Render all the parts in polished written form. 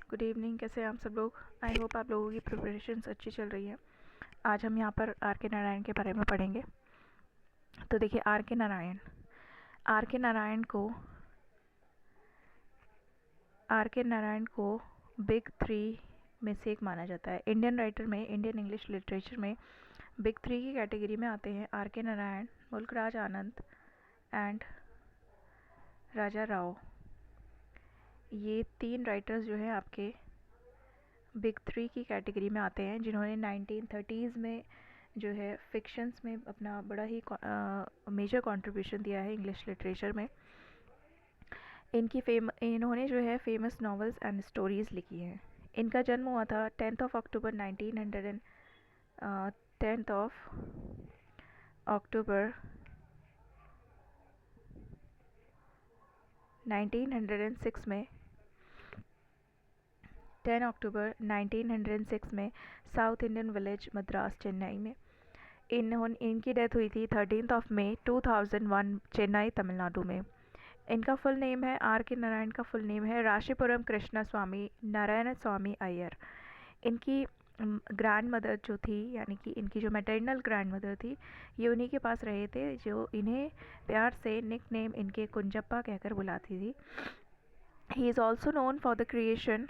Good evening. कैसे हैं आप सब लोग? आई होप आप लोगों की प्रिपरेशंस अच्छी चल रही है। आज हम यहाँ पर आर के नारायण के बारे में पढ़ेंगे। तो देखिए, आर के नारायण को बिग थ्री में से एक माना जाता है। इंडियन इंग्लिश लिटरेचर में बिग थ्री की कैटेगरी में आते हैं are K Narayan, Mulk Raj Anand and राजा राव। ये तीन राइटर्स जो हैं आपके बिग थ्री की कैटेगरी में आते हैं, जिन्होंने 1930s में जो है फिक्शंस में अपना बड़ा ही मेजर कंट्रीब्यूशन दिया है इंग्लिश लिटरेचर में। इन्होंने जो है फेमस नॉवेल्स एंड स्टोरीज़ लिखी हैं। इनका जन्म हुआ था 10th ऑफ अक्टूबर 1906 में 10 अक्टूबर 1906 में south Indian village Madras, Chennai में। इनकी डेथ हुई थी 13 ऑफ मई 2001, चेन्नई, तमिलनाडु में। इनका फुल नेम है, आर के नारायण का फुल नेम है राशिपुरम कृष्णा स्वामी नारायण स्वामी अय्यर। इनकी ग्रैंड मदर जो थी, यानी कि इनकी जो मैटरनल ग्रैंड मदर थी, ये उन्हीं के पास रहे थे, जो इन्हें प्यार से निक नेम इनके कुंजप्पा कहकर बुलाती थी। He is also known for the creation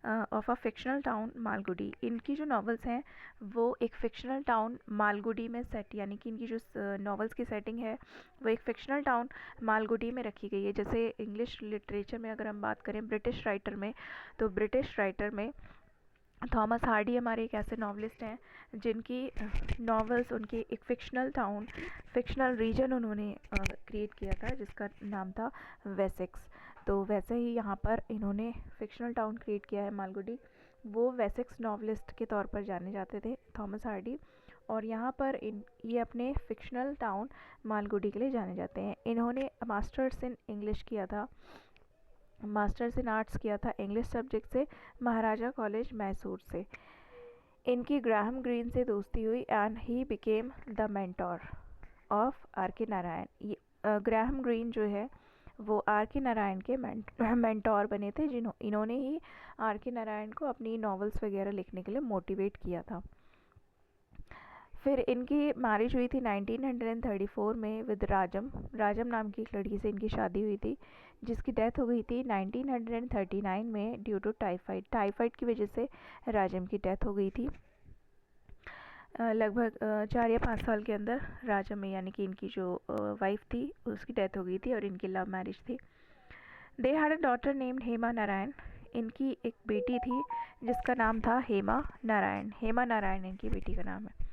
of a fictional town Malgudi. इनकी जो नॉवेल्स हैं वो एक फिक्शनल टाउन मालगुडी में सेट, यानी कि इनकी जो नॉवेल्स की सेटिंग है वो एक फिक्शनल टाउन मालगुडी में रखी गई है। जैसे इंग्लिश लिटरेचर में अगर हम बात करें ब्रिटिश राइटर में, तो ब्रिटिश राइटर में थॉमस हार्डी हमारे एक ऐसे नॉवलिस्ट हैं जिनकी नॉवेल्स उनकी एक फिक्शनल रीजन उन्होंने क्रिएट किया था, जिसका नाम था वेसेक्स। तो वैसे ही यहाँ पर इन्होंने फिक्शनल टाउन क्रिएट किया है मालगुडी। वो वेसेक्स नॉवलिस्ट के तौर पर जाने जाते थे थॉमस हार्डी, और यहाँ पर ये अपने फिक्शनल टाउन मालगुडी के लिए जाने जाते हैं। इन्होंने मास्टर्स इन इंग्लिश किया था, मास्टर्स इन आर्ट्स किया था इंग्लिश सब्जेक्ट से, महाराजा कॉलेज मैसूर से। इनकी ग्राहम ग्रीन से दोस्ती हुई and he became the mentor of R K Narayan. Graham green जो है वो आर के नारायण के मेंटोर बने थे, इन्होंने ही आर के नारायण को अपनी नॉवेल्स वगैरह लिखने के लिए मोटिवेट किया था। फिर इनकी मैरिज हुई थी 1934 में विद राजम नाम की एक लड़की से इनकी शादी हुई थी, जिसकी डेथ हो गई थी 1939 में ड्यू टू टाइफाइड की वजह से राजम की डेथ हो गई थी। लगभग 4 या 5 साल के अंदर राजम में, यानी कि इनकी जो वाइफ थी उसकी डेथ हो गई थी, और इनकी लव मैरिज थी। They had a daughter named Hema Narayan. इनकी एक बेटी थी जिसका नाम था हेमा नारायण इनकी बेटी का नाम है।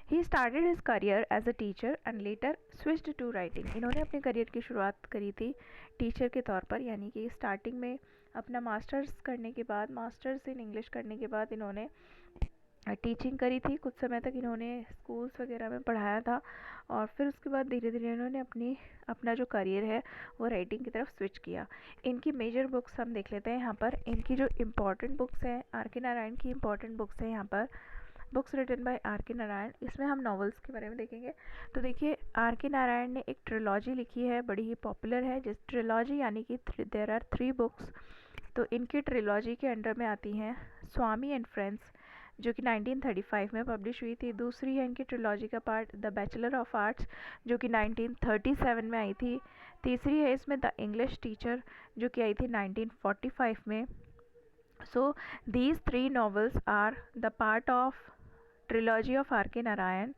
He started his career as a teacher and later switched to writing. इन्होंने अपने करियर की शुरुआत करी थी टीचर के तौर पर, यानी कि स्टार्टिंग में अपना मास्टर्स इन इंग्लिश करने के बाद इन्होंने टीचिंग करी थी। कुछ समय तक इन्होंने स्कूल्स वगैरह में पढ़ाया था, और फिर उसके बाद धीरे धीरे इन्होंने अपना जो करियर है वो राइटिंग की तरफ स्विच किया। इनकी मेजर बुक्स हम देख लेते हैं यहाँ पर। इनकी जो इम्पॉर्टेंट बुक्स हैं, आर के नारायण की इम्पॉर्टेंट बुक्स हैं यहाँ पर, books written by R K Narayan. इसमें हम नॉवेल्स के बारे में देखेंगे। तो देखिए, आर के नारायण ने एक ट्रिलॉजी लिखी है, बड़ी ही पॉपुलर है। जिस ट्रिलॉजी यानी कि देयर आर 3 बुक्स। तो इनकी ट्रिलॉजी के अंडर में आती हैं स्वामी एंड फ्रेंड्स, जो कि 1935 में पब्लिश हुई थी। दूसरी है इनकी ट्रिलॉजी का part the bachelor of arts, जो कि 1937 में आई थी। तीसरी है इसमें द इंग्लिश टीचर, जो कि आई थी 1945 में। So these 3 novels are the part of trilogy of R K Narayan,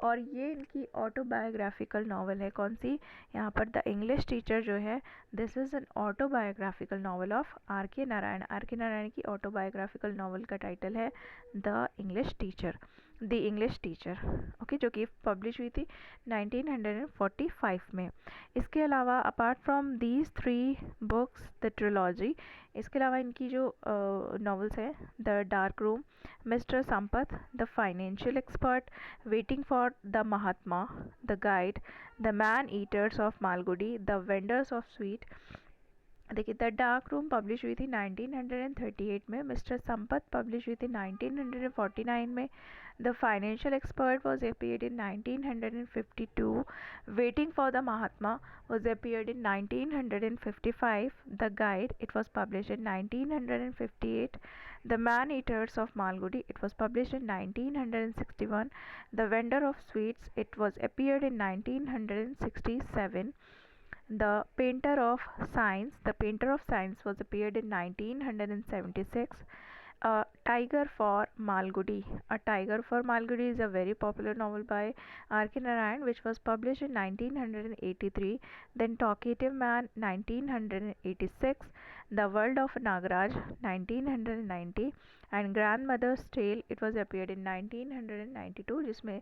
और ये इनकी ऑटोबायोग्राफिकल नॉवल है। कौन सी? यहाँ पर द इंग्लिश टीचर जो है, this is an autobiographical novel of R K Narayan. R K Narayan की ऑटोबायोग्राफिकल नॉवल का टाइटल है द इंग्लिश टीचर, ओके, जो कि पब्लिश हुई थी 1945 में। इसके अलावा apart from these 3 books the trilogy, इसके अलावा इनकी जो नॉवेल्स हैं the dark room, mister Sampath, the financial expert, waiting for the Mahatma, the guide, the man eaters of Malgudi, the vendors of sweet, देखिए, द डार्क रूम पब्लिश हुई थी 1938 में, mister Sampat publish हुई थी 1949 में, the financial expert was appeared in 1952, waiting for the Mahatma was appeared in 1955, the guide it was publish in 1958, the man eaters of Malgudi it was publish in 1961, the vendor of sweets it was appeared in 1967, the painter of science was appeared in 1976. Tiger for Malgudi. A Tiger for Malgudi is a very popular novel by R.K. Narayan, which was published in 1983. Then Talkative Man, 1986. The World of Nagaraj, 1990. And Grandmother's Tale, it was appeared in 1992, जिसमें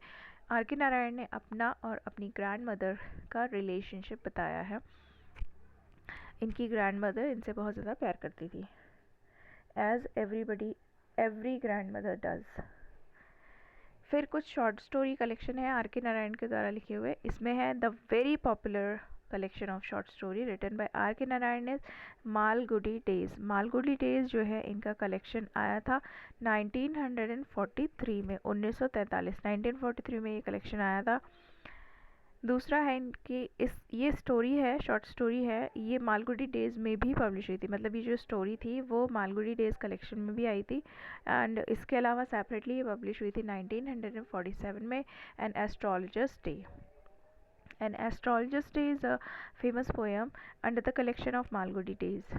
are K Narayan ने अपना और अपनी grand mother का relationship बताया है। इनकी grand mother इनसे बहुत ज़्यादा प्यार करती थी, as every grandmother does. फिर कुछ शॉर्ट स्टोरी कलेक्शन है आर के नारायण के द्वारा लिखे हुए। इसमें है the very popular collection of short story written by R K Narayan is Malgudi Days. Malgudi Days जो है इनका कलेक्शन आया था 1943 में, 1943 में ये कलेक्शन आया था। दूसरा है इनकी ये स्टोरी है, शॉर्ट स्टोरी है, ये मालगुडी डेज़ में भी पब्लिश हुई थी, मतलब ये जो स्टोरी थी वो मालगुडी डेज़ कलेक्शन में भी आई थी। एंड इसके अलावा सेपरेटली ये पब्लिश हुई थी 1947 में, an astrologer's day. An astrologer's day is a famous poem under the collection of Malgudi days.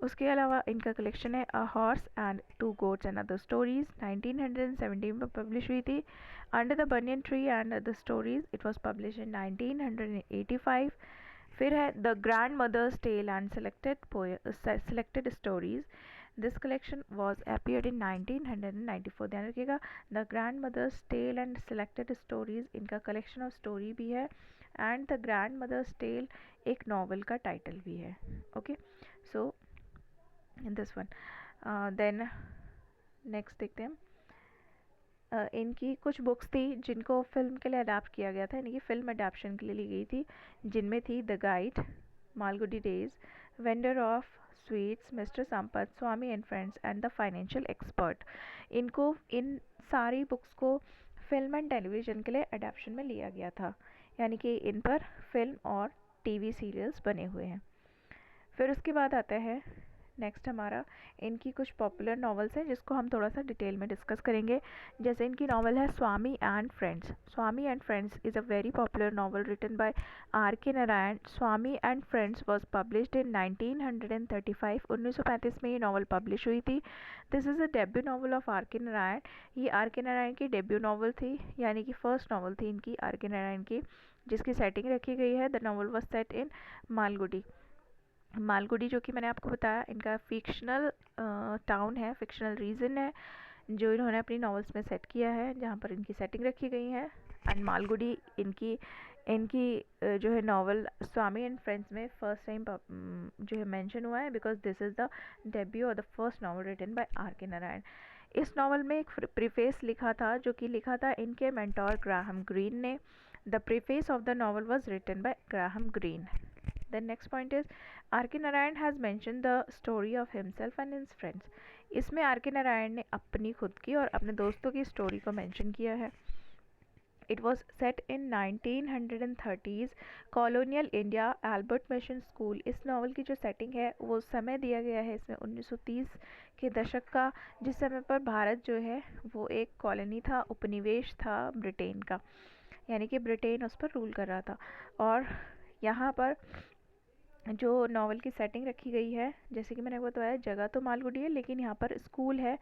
उसके अलावा इनका कलेक्शन है a horse and two goats and other stories, 1917 में पब्लिश हुई थी। Under the banyan tree and other stories it was publish in 1985। फिर है the grandmother's tale and selected stories, this collection was appeared in 1994। ध्यान रखिएगा, the grandmother's tale and selected stories इनका collection of story भी है, and the grandmother's tale एक novel का title भी है। Okay, so in this one then next देखते हैं। इनकी कुछ बुक्स थी जिनको फिल्म के लिए अडाप्ट किया गया था, इनकी फिल्म अडाप्शन के लिए ली गई थी, जिनमें थी the guide, Malgudi days, vendor of sweets, mister Sampath, Swami and friends and the financial expert. इनको इन सारी बुक्स को फिल्म एंड टेलीविज़न के लिए अडाप्शन में लिया गया था, यानी कि इन पर फिल्म और टीवी सीरियल्स बने हुए हैं। फिर उसके बाद आता है नेक्स्ट हमारा इनकी कुछ पॉपुलर नॉवेल्स हैं जिसको हम थोड़ा सा डिटेल में डिस्कस करेंगे। जैसे इनकी नॉवल है Swami and Friends. Swami and Friends is a very popular novel written by R K Narayan. Swami and Friends was published in 1935, 1935 में ये नॉवल पब्लिश हुई थी। This is a debut novel of R K Narayan. ये आर के नारायण की debut novel थी, यानी कि first novel थी इनकी आर के नारायण की, जिसकी सेटिंग रखी गई है द नॉवल वॉज सेट इन मालगुडी। मालगुडी जो कि मैंने आपको बताया इनका फिक्शनल टाउन है, फिक्शनल रीजन है जो इन्होंने अपनी नॉवेल्स में सेट किया है, जहाँ पर इनकी सेटिंग रखी गई है। एंड मालगुडी इनकी इनकी जो है नॉवल स्वामी एंड फ्रेंड्स में फर्स्ट टाइम जो है मेंशन हुआ है, because this is the debut और the first novel written by R K Narayan. इस नॉवल में एक प्रीफेस लिखा था जो कि लिखा था इनके मेंटोर ग्राहम ग्रीन ने। The preface of the novel was written by Graham Greene. Then next point is R.K. Narayan has mentioned the story of himself and his friends. इसमें R.K. नारायण ने अपनी खुद की और अपने दोस्तों की स्टोरी को मेंशन किया है। It was set in 1930s colonial India, Albert mission school. इस नावल की जो सेटिंग है वो समय दिया गया है इसमें 1930 के दशक का, जिस समय पर भारत जो है वो एक कॉलोनी था, उपनिवेश था ब्रिटेन का, यानी कि ब्रिटेन उस पर रूल कर रहा था। और यहाँ पर जो नॉवल की सेटिंग रखी गई है, जैसे कि मैंने बताया जगह तो मालगुडी है, लेकिन यहाँ पर स्कूल है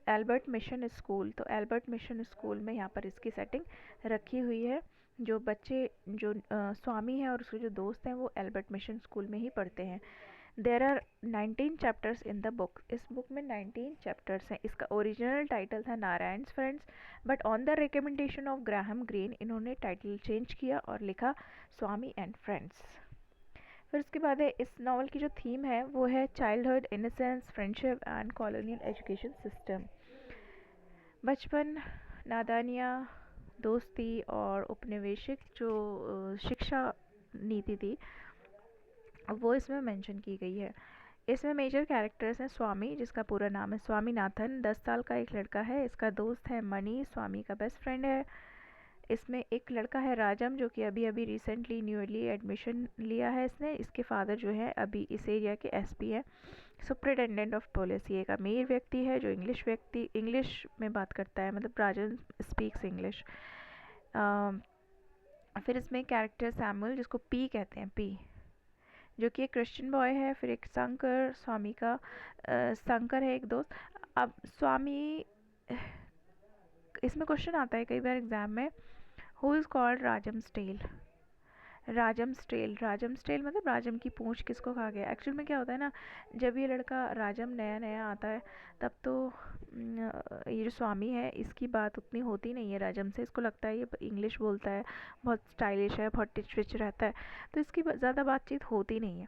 एल्बर्ट मिशन स्कूल। तो एल्बर्ट मिशन स्कूल में यहाँ पर इसकी सेटिंग रखी हुई है। जो बच्चे जो स्वामी हैं और उसके जो दोस्त हैं वो एल्बर्ट मिशन स्कूल में ही पढ़ते हैं। There are 19 chapters in the book. इस बुक में 19 चैप्टर्स हैं। इसका ओरिजिनल टाइटल था Narayan's Friends, but on the recommendation of Graham Greene इन्होंने टाइटल चेंज किया और लिखा स्वामी एंड फ्रेंड्स। फिर उसके बाद है इस नावल की जो थीम है वो है childhood, innocence, friendship and colonial education system. बचपन, नादानियाँ, दोस्ती और उपनिवेशिक जो शिक्षा नीति थी वो इसमें मेंशन की गई है। इसमें मेजर कैरेक्टर्स हैं स्वामी, जिसका पूरा नाम है स्वामीनाथन, 10 साल का एक लड़का है, इसका दोस्त है मणि, स्वामी का बेस्ट फ्रेंड है। इसमें एक लड़का है राजम, जो कि अभी अभी रिसेंटली न्यूली एडमिशन लिया है इसने। इसके फादर जो है अभी इस एरिया के एसपी है, सुप्रिटेंडेंट ऑफ पुलिस। ये एक अमीर व्यक्ति है जो इंग्लिश में बात करता है, मतलब राजन स्पीक्स इंग्लिश। फिर इसमें कैरेक्टर सैमुअल, जिसको पी कहते हैं, पी, जो कि एक क्रिश्चियन बॉय है। फिर एक शंकर, स्वामी का शंकर है एक दोस्त। अब स्वामी, इसमें क्वेश्चन आता है कई बार एग्जाम में, हु इज़ कॉल्ड राजम स्टेल। राजम स्टेल मतलब राजम की पूंछ किसको कहा गया। एक्चुअल में क्या होता है ना, जब ये लड़का राजम नया नया आता है तब तो ये जो स्वामी है इसकी बात उतनी होती नहीं है राजम से। इसको लगता है ये इंग्लिश बोलता है, बहुत स्टाइलिश है, बहुत टिच विच रहता है, तो इसकी ज़्यादा बातचीत होती नहीं है।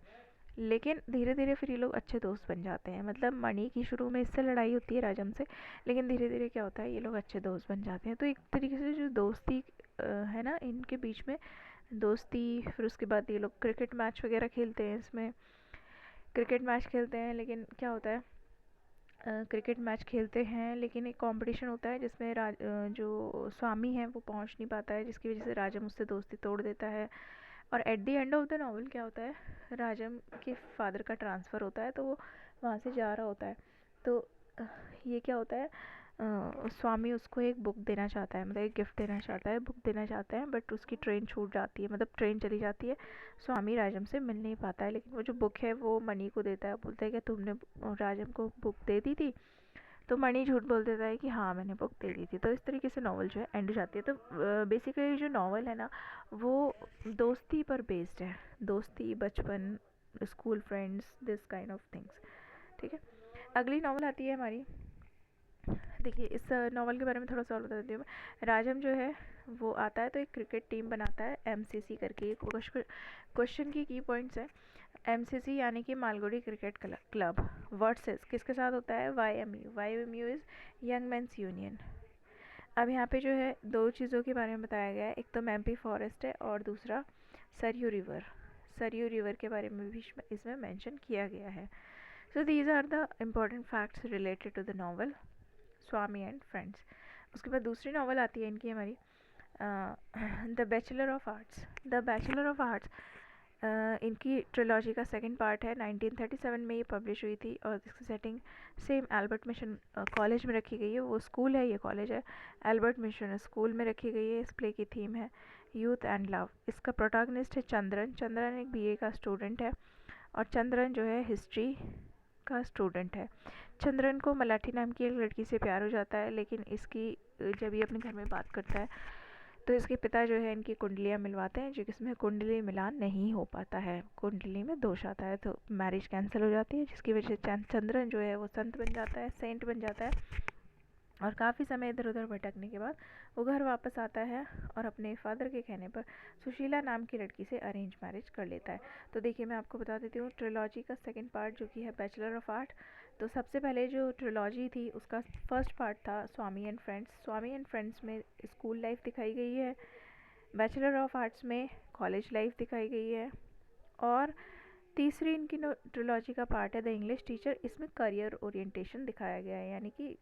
लेकिन धीरे धीरे फिर ये लोग अच्छे दोस्त बन जाते हैं। मतलब मणि की शुरू में इससे लड़ाई होती है राजम से, लेकिन धीरे धीरे क्या होता है, ये लोग अच्छे दोस्त बन जाते हैं। तो एक तरीके से जो दोस्ती है ना इनके बीच में, दोस्ती, फिर उसके बाद ये लोग क्रिकेट मैच वगैरह खेलते हैं। इसमें क्रिकेट मैच खेलते हैं, लेकिन क्या होता है, क्रिकेट मैच खेलते हैं लेकिन एक कंपटीशन होता है जिसमें जो स्वामी है वो पहुंच नहीं पाता है, जिसकी वजह से राजम उससे दोस्ती तोड़ देता है। और at the end of the novel क्या होता है, राजम के फादर का ट्रांसफ़र होता है, तो वो वहाँ से जा रहा होता है। तो ये क्या होता है, स्वामी उसको एक बुक देना चाहता है, मतलब एक गिफ्ट देना चाहता है, बुक देना चाहता है, बट उसकी ट्रेन छूट जाती है, मतलब ट्रेन चली जाती है। स्वामी राजम से मिल नहीं पाता है, लेकिन वो जो बुक है वो मणि को देता है। बोलता है कि तुमने राजम को बुक दे दी थी। तो मणि झूठ बोल देता है कि हाँ मैंने बुक दे दी थी। तो इस तरीके से नॉवल जो है एंड हो जाती है। तो बेसिकली जो नॉवल है ना वो दोस्ती पर बेस्ड है, दोस्ती, बचपन, school friends, this kind of things. ठीक है, अगली नॉवल आती है हमारी। देखिए इस नॉवल के बारे में थोड़ा सा और बता देती हूँ मैं। राजम जो है वो आता है तो एक क्रिकेट टीम बनाता है, एमसीसी करके। क्वेश्चन की पॉइंट्स है, एमसीसी यानी कि मालगुडी क्रिकेट क्लब वर्सेस किसके साथ होता है, वाईएमयू इज़ यंग मेंस यूनियन। अब यहाँ पे जो है दो चीज़ों के बारे में बताया गया है, एक तो मैम्पी फॉरेस्ट है और दूसरा सरयू रिवर। सरयू रिवर के बारे में भी इसमें मेंशन किया गया है। So these are the important facts related to the novel Swami and friends. उसके बाद दूसरी नॉवल आती है इनकी हमारी, the bachelor of arts. The bachelor of arts इनकी ट्रिलॉजी का सेकंड पार्ट है। 1937 में ये पब्लिश हुई थी और इसकी setting same Albert mission college में रखी गई है। वो स्कूल है, ये कॉलेज है, एल्बर्ट मिशन स्कूल में रखी गई है। इस प्ले की थीम है यूथ एंड लव। इसका प्रोटैगनिस्ट है चंद्रन। चंद्रन एक बीए का स्टूडेंट है और चंद्रन जो है हिस्ट्री का स्टूडेंट है। चंद्रन को मलाठी नाम की एक लड़की से प्यार हो जाता है, लेकिन इसकी जब ये अपने घर में बात करता है तो इसके पिता जो है इनकी कुंडलियाँ मिलवाते हैं, जो कि इसमें कुंडली मिलान नहीं हो पाता है, कुंडली में दोष आता है, तो मैरिज कैंसिल हो जाती है, जिसकी वजह से चंद्रन जो है वो संत बन जाता है, सेंट बन जाता है। और काफ़ी समय इधर उधर भटकने के बाद वो घर वापस आता है और अपने फादर के कहने पर सुशीला नाम की लड़की से अरेंज मैरिज कर लेता है। तो देखिए मैं आपको बता देती हूँ ट्रिलॉजी का सेकंड पार्ट जो कि है बैचलर ऑफ आर्ट। तो सबसे पहले जो ट्रिलॉजी थी उसका फर्स्ट पार्ट था Swami and Friends. Swami and Friends में स्कूल लाइफ दिखाई गई है, बैचलर ऑफ आर्ट्स में कॉलेज लाइफ दिखाई गई है, और तीसरी इनकी ट्रिलॉजी का पार्ट है द इंग्लिश टीचर। इसमें करियर ओरिएंटेशन दिखाया गया है, यानी कि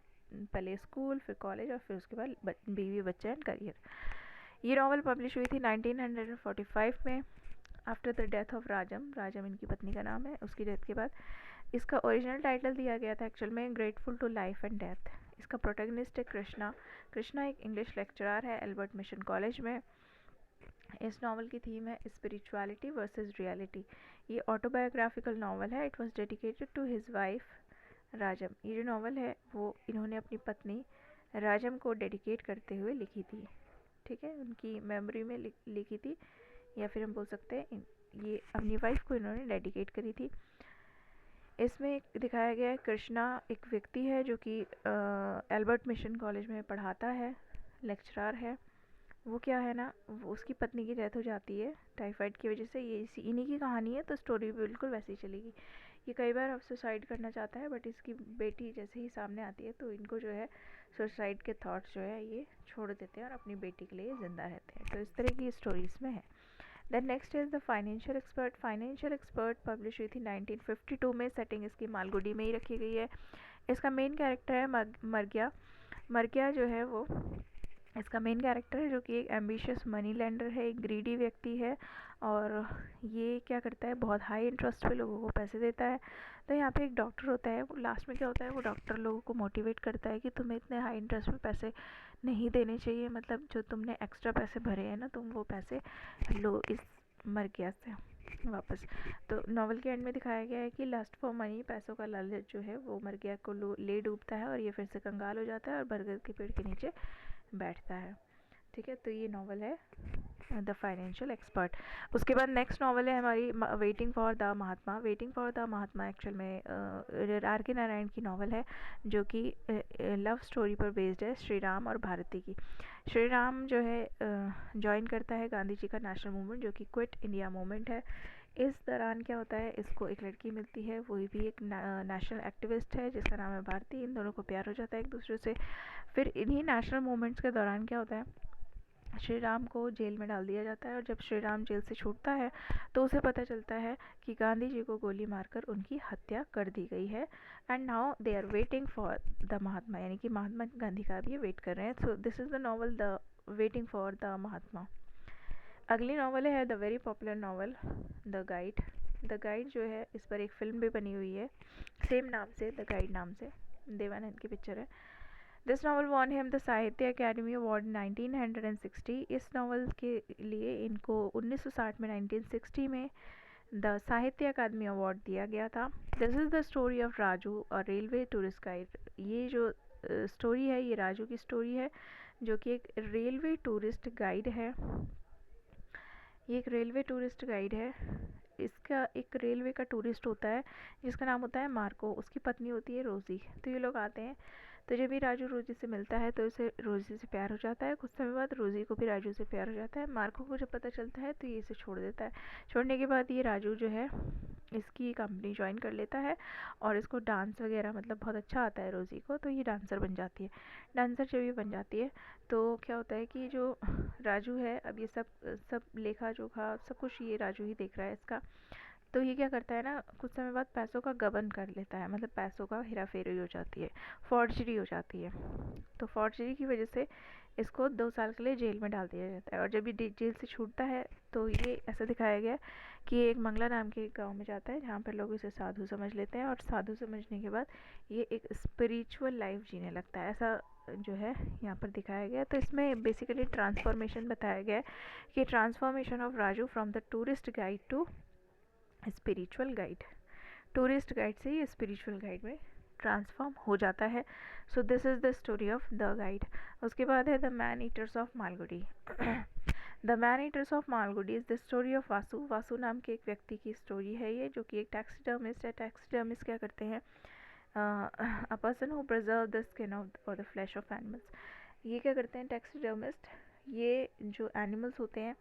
पहले स्कूल, फिर कॉलेज और फिर उसके बाद बीवी बच्चे एंड करियर। ये नॉवल पब्लिश हुई थी 1945 में, आफ्टर द डेथ ऑफ राजम। राजम इनकी पत्नी का नाम है, उसकी डेथ के बाद इसका ओरिजिनल टाइटल दिया गया था एक्चुअल में grateful to life and death. इसका प्रोटैगनिस्ट है कृष्णा। कृष्णा एक इंग्लिश लेक्चरर है एल्बर्ट मिशन कॉलेज में। इस नावल की थीम है स्पिरिचुअलिटी वर्सेस रियलिटी। ये ऑटोबायोग्राफिकल नावल है। It was dedicated to his wife Rajam. ये जो नावल है वो इन्होंने अपनी पत्नी राजम को डेडिकेट करते हुए लिखी थी। ठीक है, उनकी मेमोरी में लिखी थी, या फिर हम बोल सकते हैं ये अपनी वाइफ को इन्होंने डेडिकेट करी थी। इसमें एक दिखाया गया है कृष्णा एक व्यक्ति है जो कि एल्बर्ट मिशन कॉलेज में पढ़ाता है, लेक्चरर है। वो क्या है ना, वो उसकी पत्नी की डेथ हो जाती है टाइफाइड की वजह से। ये इन्हीं की कहानी है, तो स्टोरी भी बिल्कुल वैसे ही चलेगी। ये कई बार अब सुसाइड करना चाहता है, बट इसकी बेटी जैसे ही सामने आती है तो इनको जो है सुसाइड के थॉट्स जो है ये छोड़ देते हैं और अपनी बेटी के लिए ज़िंदा रहते हैं। तो इस तरह की स्टोरी इसमें है। Then next is the financial expert. Financial expert publish हुई थी 1952 में। सेटिंग इसकी मालगुडी में ही रखी गई है। इसका मेन कैरेक्टर है मर्गिया। मर्गिया जो है वो इसका मेन कैरेक्टर है, जो कि एक एम्बिशियस मनी लेंडर है, एक ग्रीडी व्यक्ति है, और ये क्या करता है, बहुत हाई इंटरेस्ट पे लोगों को पैसे देता है। तो यहाँ पे एक डॉक्टर होता है, वो लास्ट में क्या होता है, वो डॉक्टर लोगों को मोटिवेट करता है कि तुम्हें इतने हाई इंटरेस्ट पे पैसे नहीं देने चाहिए, मतलब जो तुमने एक्स्ट्रा पैसे भरे हैं ना, तुम वो पैसे लो इस मर्गिया से वापस। तो नॉवल के एंड में दिखाया गया है कि लस्ट फॉर मनी, पैसों का लालच जो है वो मर्गिया को ले डूबता है, और ये फिर से कंगाल हो जाता है और बरगद के पेड़ के नीचे बैठता है। ठीक है, तो ये नॉवल है द फाइनेंशियल एक्सपर्ट। उसके बाद नेक्स्ट नॉवल है हमारी waiting for the Mahatma. Waiting for the Mahatma actual में आर के नारायण की नॉवल है, जो कि लव स्टोरी पर बेस्ड है, श्री राम और भारती की। श्री राम जो है ज्वाइन करता है गांधी जी का नेशनल मूवमेंट, जो कि क्विट इंडिया मूवमेंट है। इस दौरान क्या होता है, इसको एक लड़की मिलती है, वही भी एक नेशनल एक्टिविस्ट है जिसका नाम है भारती। इन दोनों को प्यार हो जाता है एक दूसरे से। फिर इन्हीं नेशनल मूवमेंट्स के दौरान क्या होता है, श्री राम को जेल में डाल दिया जाता है, और जब श्री राम जेल से छूटता है तो उसे पता चलता है कि गांधी जी को गोली मारकर उनकी हत्या कर दी गई है। And now they are waiting for the Mahatma, यानी कि महात्मा गांधी का भी वेट कर रहे हैं। So this is the novel the Waiting for the Mahatma. अगली नॉवल है the very popular novel the guide. The Guide जो है, इस पर एक फिल्म भी बनी हुई है सेम नाम से, द गाइड नाम से, देवानंद की पिक्चर है। This novel won him the Sahitya Akademi award 1960। इस नावल के लिए इनको 1960 में 1960 में द साहित्य अकादमी अवार्ड दिया गया था। This is the story of Raju और रेलवे टूरिस्ट गाइड। ये जो स्टोरी है, ये राजू की स्टोरी है, जो कि एक रेलवे टूरिस्ट गाइड है। ये एक रेलवे टूरिस्ट गाइड है। इसका एक रेलवे का टूरिस्ट होता है जिसका नाम होता है मार्को, उसकी पत्नी होती है रोज़ी। तो ये लोग आते हैं, तो जब भी राजू रोज़ी से मिलता है तो इसे रोज़ी से प्यार हो जाता है। कुछ समय बाद रोज़ी को भी राजू से प्यार हो जाता है। मार्को को जब पता चलता है तो ये इसे छोड़ देता है। छोड़ने के बाद ये राजू जो है इसकी कंपनी ज्वाइन कर लेता है, और इसको डांस वगैरह मतलब बहुत अच्छा आता है रोज़ी को, तो ये डांसर बन जाती है। डांसर जब ये बन जाती है तो क्या होता है कि जो राजू है, अब ये सब लेखा जोखा सब कुछ ये राजू ही देख रहा है इसका। तो ये क्या करता है ना, कुछ समय बाद पैसों का गबन कर लेता है, मतलब पैसों का हेरा फेरी हो जाती है, फॉर्जरी हो जाती है। तो फॉर्जरी की वजह से इसको 2 साल के लिए जेल में डाल दिया जाता है। और जब ये जेल से छूटता है तो ये ऐसा दिखाया गया कि एक मंगला नाम के एक गाँव में जाता है, जहाँ पर लोग इसे साधु समझ लेते हैं, और साधु समझने के बाद ये एक स्पिरिचुअल लाइफ जीने लगता है, ऐसा जो है यहाँ पर दिखाया गया। तो इसमें बेसिकली ट्रांसफॉर्मेशन बताया गया है कि transformation of Raju from the tourist guide to spiritual guide. Tourist guide से ये स्पिरिचुअल गाइड में ट्रांसफॉर्म हो जाता है। So this is the story of the guide. उसके बाद है the man eaters of Malgudi. The man eaters of Malgudi is the story of Vasu. Vasu नाम के एक व्यक्ति की स्टोरी है ये, जो कि एक टैक्सीडर्मिस्ट है। टैक्सीडर्मिस्ट क्या करते हैं, a person who preserve the skin of और द फ्लैश ऑफ एनिमल्स। ये क्या करते हैं टैक्सीडर्मिस्ट, ये जो एनिमल्स होते हैं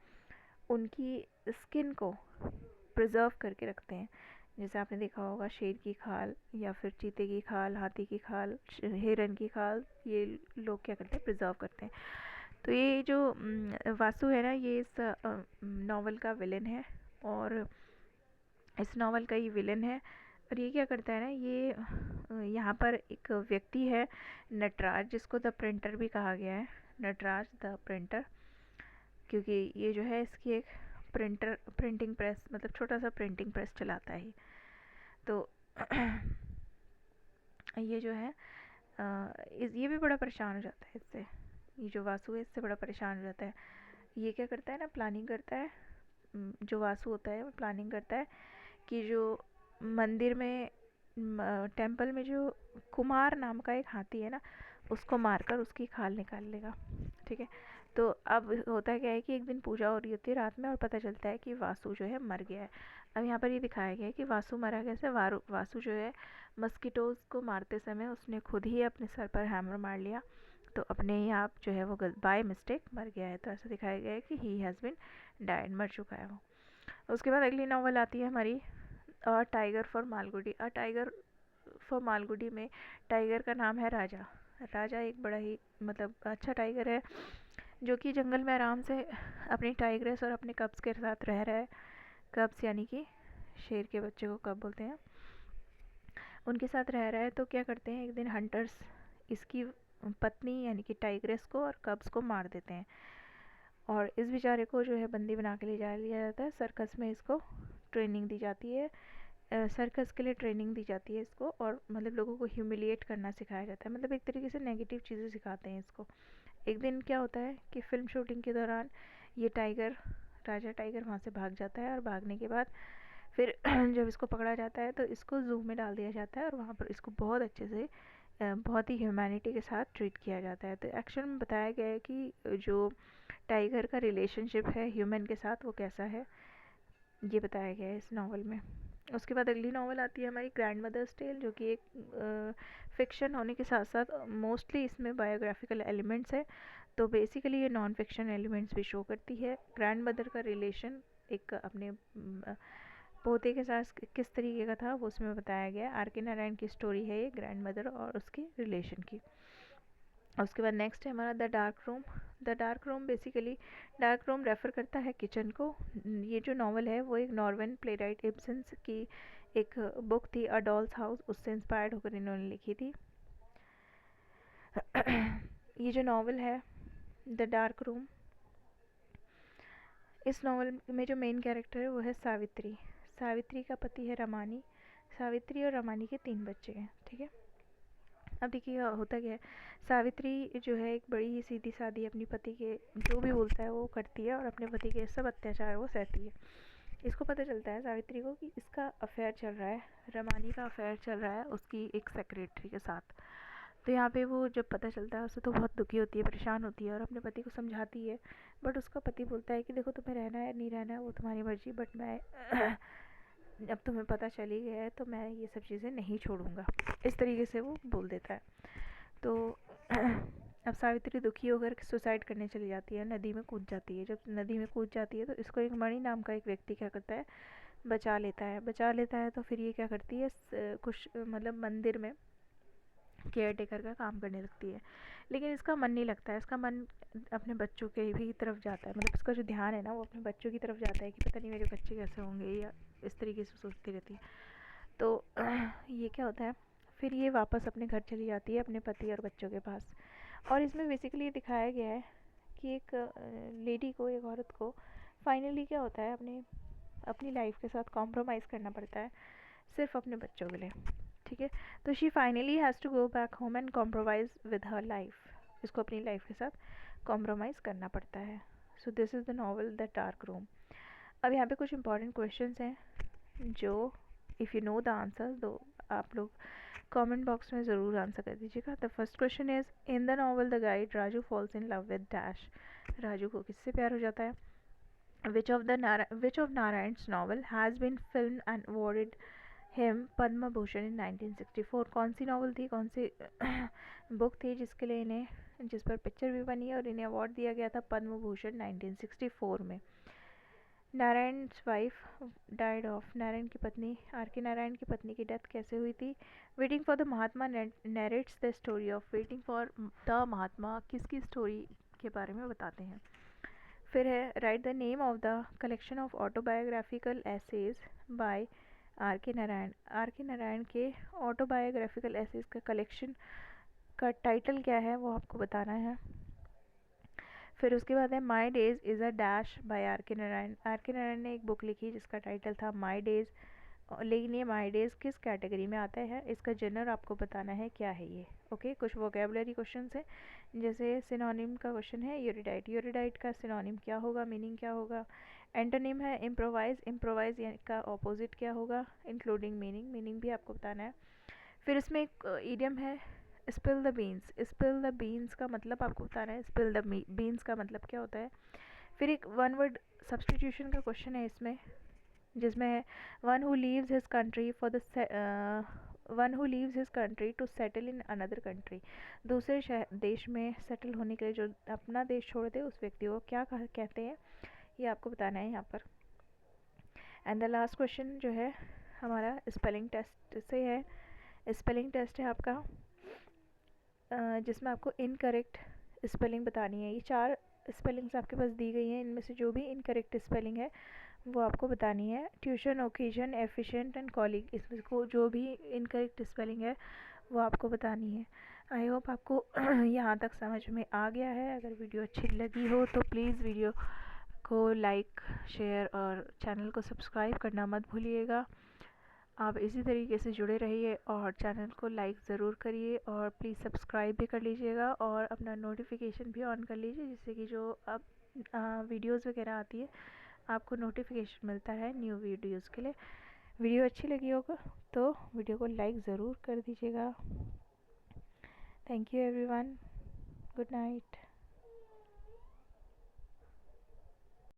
उनकी स्किन को प्रिजर्व करके रखते हैं। जैसे आपने देखा होगा शेर की खाल, या फिर चीते की खाल, हाथी की खाल, हिरन की खाल, ये लोग क्या करते हैं, प्रिजर्व करते हैं। तो ये जो वासु है ना, ये इस नावल का विलन है, और इस नावल का ये विलन है। और ये क्या करता है ना, ये यहाँ पर एक व्यक्ति है नटराज, जिसको द प्रिंटर भी कहा गया है, नटराज द प्रिंटर, क्योंकि ये जो है इसकी एक प्रिंटिंग प्रेस, मतलब छोटा सा प्रिंटिंग प्रेस चलाता है। तो ये जो है ये भी बड़ा परेशान हो जाता है इससे। ये जो वासु है इससे बड़ा परेशान हो जाता है। ये क्या करता है ना, प्लानिंग करता है, जो वासु होता है वो प्लानिंग करता है कि जो मंदिर में टेंपल में जो कुमार नाम का एक हाथी है ना, उसको मारकर उसकी खाल निकाल लेगा। ठीक है, तो अब होता क्या है कि एक दिन पूजा हो रही होती है रात में, और पता चलता है कि वासु जो है मर गया है। अब यहाँ पर ये दिखाया गया है कि वासु मरा कैसे। वासु जो है मस्कीटोज़ को मारते समय उसने खुद ही अपने सर पर हैमर मार लिया, तो अपने ही आप जो है वो बाय मिस्टेक मर गया है। तो ऐसा दिखाया गया है कि ही हैज़ बिन डाइड, मर चुका है वो। उसके बाद अगली नॉवल आती है हमारी a tiger for Malgudi. A tiger for Malgudi में टाइगर का नाम है राजा। राजा एक बड़ा ही मतलब अच्छा टाइगर है, जो कि जंगल में आराम से अपनी टाइग्रेस और अपने कब्स के साथ रह रहा है। कब्स यानी कि शेर के बच्चे को कब बोलते हैं, उनके साथ रह रहा है। तो क्या करते हैं, एक दिन हंटर्स इसकी पत्नी यानी कि टाइग्रेस को और कब्स को मार देते हैं और इस बेचारे को जो है बंदी बना के ले जा लिया जाता है। सर्कस में इसको ट्रेनिंग दी जाती है, सर्कस के लिए ट्रेनिंग दी जाती है इसको, और मतलब लोगों को ह्यूमिलिएट करना सिखाया जाता है, मतलब एक तरीके से नेगेटिव चीज़ें सिखाते हैं इसको। एक दिन क्या होता है कि फ़िल्म शूटिंग के दौरान ये टाइगर, राजा टाइगर वहाँ से भाग जाता है और भागने के बाद फिर जब इसको पकड़ा जाता है तो इसको ज़ू में डाल दिया जाता है और वहाँ पर इसको बहुत अच्छे से बहुत ही ह्यूमैनिटी के साथ ट्रीट किया जाता है। तो एक्शन में बताया गया है कि जो टाइगर का रिलेशनशिप है ह्यूमन के साथ वो कैसा है, ये बताया गया है इस नावल में। उसके बाद अगली नावल आती है हमारी ग्रैंड मदर्स टेल, जो कि एक फिक्शन होने के साथ साथ मोस्टली इसमें बायोग्राफिकल एलिमेंट्स है। तो बेसिकली ये नॉन फिक्शन एलिमेंट्स भी शो करती है। ग्रैंड मदर का रिलेशन एक अपने पोते के साथ किस तरीके का था वो उसमें बताया गया। आर के नारायण की स्टोरी है ये ग्रैंड मदर और उसके रिलेशन की। उसके बाद नेक्स्ट है हमारा the dark room. The dark room basically, dark room refer करता है किचन को। ये जो नावल है वो एक नॉर्वेन प्लेराइट इब्सन्स की एक बुक थी, अ डॉल्स हाउस, उससे इंस्पायर्ड होकर इन्होंने लिखी थी। ये जो नावल है द डार्क रूम, इस नावल में जो मेन कैरेक्टर है वो है सावित्री। सावित्री का पति है रमानी। सावित्री और रमानी के 3 बच्चे हैं, ठीक है। अब देखिए होता क्या है, सावित्री जो है एक बड़ी ही सीधी सादी, अपनी पति के जो भी बोलता है वो करती है और अपने पति के सब अत्याचार वो सहती है। इसको पता चलता है सावित्री को कि इसका अफेयर चल रहा है, रमानी का अफेयर चल रहा है उसकी एक सेक्रेटरी के साथ। तो यहाँ पे वो जब पता चलता है उसे तो बहुत दुखी होती है, परेशान होती है और अपने पति को समझाती है। बट उसका पति बोलता है कि देखो तुम्हें रहना है नहीं रहना है वो तुम्हारी मर्जी, बट मैं अब तुम्हें पता चल ही गया है तो मैं ये सब चीज़ें नहीं छोड़ूंगा, इस तरीके से वो बोल देता है। तो अब सावित्री दुखी होकर सुसाइड करने चली जाती है, नदी में कूद जाती है। जब नदी में कूद जाती है तो इसको एक मणि नाम का एक व्यक्ति क्या करता है, बचा लेता है। बचा लेता है तो फिर ये क्या करती है, कुछ मतलब मंदिर में केयर टेकर का काम करने लगती है। लेकिन इसका मन नहीं लगता है, इसका मन अपने बच्चों के भी तरफ जाता है, मतलब इसका जो ध्यान है ना वो अपने बच्चों की तरफ जाता है कि पता नहीं मेरे बच्चे कैसे होंगे, या इस तरीके से सोचती रहती है। तो ये क्या होता है, फिर ये वापस अपने घर चली जाती है अपने पति और बच्चों के पास। और इसमें बेसिकली ये दिखाया गया है कि एक लेडी को, एक औरत को फाइनली क्या होता है, अपनी लाइफ के साथ कॉम्प्रोमाइज़ करना पड़ता है सिर्फ अपने बच्चों के लिए, ठीक है। तो she finally has to go back home and compromise with her life. इसको अपनी लाइफ के साथ कॉम्प्रोमाइज़ करना पड़ता है। So this is the novel the dark room. अब यहाँ पे कुछ इंपॉर्टेंट क्वेश्चंस हैं जो if you know the answer तो आप लोग कमेंट बॉक्स में ज़रूर आंसर कर दीजिएगा। The first question is, in the novel the Guide Raju falls in love with dash. Raju को किससे प्यार हो जाता है? Which of Narayan's novel has been filmed and awarded him Padma Bhushan in 1964? कौन सी नावल थी, कौन सी बुक थी जिसके लिए इन्हें, जिस पर पिक्चर भी बनी और इन्हें अवार्ड दिया गया था पद्म भूषण 1964 में? Narayan's wife died of, Narayan की पत्नी, आर के नारायण की पत्नी की डेथ कैसे हुई थी? Waiting for the Mahatma narrates the story of, Waiting for the Mahatma किसकी स्टोरी के बारे में बताते हैं? फिर है write the name of the collection of autobiographical essays by R K Narayan. R K Narayan के ऑटोबायोग्राफिकल एसेज का कलेक्शन का टाइटल क्या है वो आपको बताना है। फिर उसके बाद है my days is a dash by R K Narayan. R K Narayan ने एक बुक लिखी जिसका टाइटल था माई डेज, लेकिन ये माई डेज किस कैटेगरी में आता है, इसका जनर आपको बताना है क्या है ये। ओके, कुछ वोकेबलरी क्वेश्चन है, जैसे सिनोनिम का क्वेश्चन है यूरिडाइट। यूरिडाइट का सिनोनिम क्या होगा, मीनिंग क्या होगा? एंटोनिम है इम्प्रोवाइज, इम्प्रोवाइज का ऑपोजिट क्या होगा, इंक्लूडिंग मीनिंग, मीनिंग भी आपको बताना है। फिर इसमें एक ईडियम है spill the beans. Spill the beans का मतलब आपको बताना है, स्पिल द बीन्स का मतलब क्या होता है। फिर एक वन वर्ड सब्सटीट्यूशन का क्वेश्चन है इसमें, जिसमें है one who leaves his country for the one who leaves his country to settle in another country. दूसरे देश में सेटल होने के लिए जो अपना देश छोड़ दे उस व्यक्ति को क्या कहते हैं, ये आपको बताना है यहाँ पर। एंड द लास्ट क्वेश्चन जो है हमारा स्पेलिंग टेस्ट से है। स्पेलिंग टेस्ट है आपका जिसमें आपको इनकरेक्ट स्पेलिंग बतानी है। ये 4 स्पेलिंग्स आपके पास दी गई हैं, इनमें से जो भी इनकरेक्ट स्पेलिंग है वो आपको बतानी है। Tuition, occasion, efficient and colleague, इसमें को जो भी इनकरेक्ट स्पेलिंग है वो आपको बतानी है। आई होप आपको यहाँ तक समझ में आ गया है। अगर वीडियो अच्छी लगी हो तो प्लीज़ वीडियो को लाइक, शेयर और चैनल को सब्सक्राइब करना मत भूलिएगा। आप इसी तरीके से जुड़े रहिए और चैनल को लाइक ज़रूर करिए और प्लीज़ सब्सक्राइब भी कर लीजिएगा और अपना नोटिफिकेशन भी ऑन कर लीजिए, जिससे कि जो अब वीडियोज़ वगैरह आती है आपको नोटिफिकेशन मिलता है न्यू वीडियोज़ के लिए। वीडियो अच्छी लगी होगा तो वीडियो को लाइक ज़रूर कर दीजिएगा। Thank you everyone, good night.